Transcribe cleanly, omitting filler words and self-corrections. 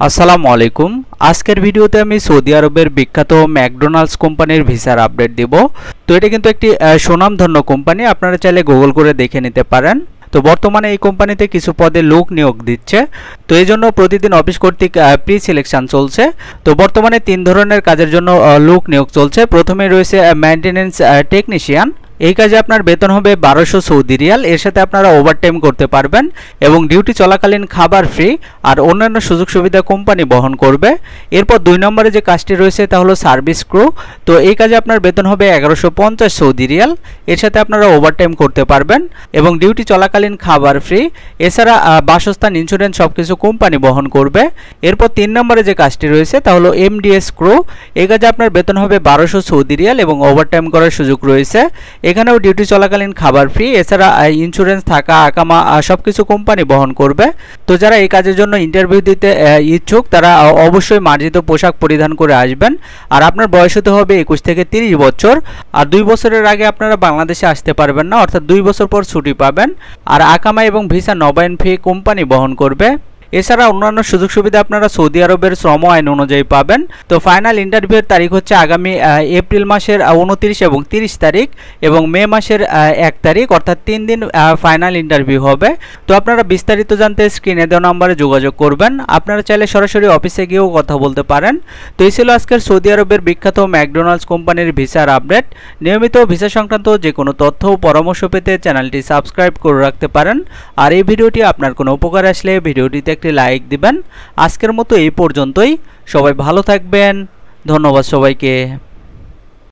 আসসালামু আলাইকুম। আজকের ভিডিওতে আমি সৌদি আরবের বিখ্যাত ম্যাকডোনাল্ডস কোম্পানির ভিসার আপডেট দিব। তো এটা কিন্তু একটি সুনামধন্য কোম্পানি, আপনারা চাইলে গুগল করে দেখে নিতে পারেন। তো বর্তমানে এই কোম্পানিতে কিছু পদে লোক নিয়োগ দিচ্ছে। তো এই জন্য প্রতিদিন অফিস কর্তৃক প্রি সিলেকশন চলছে। তো বর্তমানে 3 ধরনের কাজের জন্য লোক নিয়োগ চলছে। প্রথমে রয়েছে মেইনটেনেন্স টেকনিশিয়ান। এই কাজে আপনার বেতন হবে 1200 সৌদি রিয়াল। এর সাথে আপনারা ওভারটাইম করতে পারবেন এবং ডিউটি চলাকালীন খাবার ফ্রি আর অন্যান্য সুযোগ সুবিধা কোম্পানি বহন করবে। এরপর 2 নম্বরে যে কাজটি রয়েছে তা হলো সার্ভিস ক্রু। তো এই কাজে আপনার বেতন হবে 1150 সৌদি রিয়াল। এর সাথে আপনারা ওভারটাইম করতে পারবেন এবং ডিউটি চলাকালীন খাবার ফ্রি। এছাড়া বাসস্থান, ইন্স্যুরেন্স সবকিছু কোম্পানি বহন করবে। এরপর 3 নম্বরে যে কাজটি রয়েছে তা হলো এমডিএস ক্রু। এই কাজে আপনার বেতন হবে 1200 সৌদি রিয়াল এবং ওভারটাইম করার সুযোগ রয়েছে। এখানেও ডিউটি চলাকালীন খাবার ফ্রি। এছাড়া ইন্স্যুরেন্স, থাকা, আকামা সবকিছু কোম্পানি বহন করবে। তো যারা এই কাজের জন্য ইন্টারভিউ দিতে ইচ্ছুক তারা অবশ্যই মার্জিত পোশাক পরিধান করে আসবেন। আর আপনার বয়স হতে হবে 21 থেকে 30 বছর। আর 2 বছরের আগে আপনারা বাংলাদেশে আসতে পারবেন না, অর্থাৎ 2 বছর পর ছুটি পাবেন। আর আকামা এবং ভিসা নবায়ন ফি কোম্পানি বহন করবে। এছাড়া অন্যান্য সুযোগ সুবিধা আপনারা সৌদি আরবের শ্রম আইন অনুযায়ী পাবেন। তো ফাইনাল ইন্টারভিউয়ের তারিখ হচ্ছে আগামী এপ্রিল মাসের 29 এবং 30 তারিখ এবং মে মাসের 1 তারিখ, অর্থাৎ 3 দিন ফাইনাল ইন্টারভিউ হবে। তো আপনারা বিস্তারিত জানতে স্ক্রিনে দেওয়া নম্বরে যোগাযোগ করবেন। আপনারা চাইলে সরাসরি অফিসে গিয়েও কথা বলতে পারেন। তো এই ছিল আজকের সৌদি আরবের বিখ্যাত ম্যাকডোনাল্ডস কোম্পানির ভিসার আপডেট। নিয়মিত ভিসা সংক্রান্ত যে কোনো তথ্য ও পরামর্শ পেতে চ্যানেলটি সাবস্ক্রাইব করে রাখতে পারেন। আর এই ভিডিওটি আপনার কোনো উপকার আসলে ভিডিওটিতে একটি লাইক দিবেন। আজকের মতো এই পর্যন্তই। সবাই ভালো থাকবেন। ধন্যবাদ সবাইকে।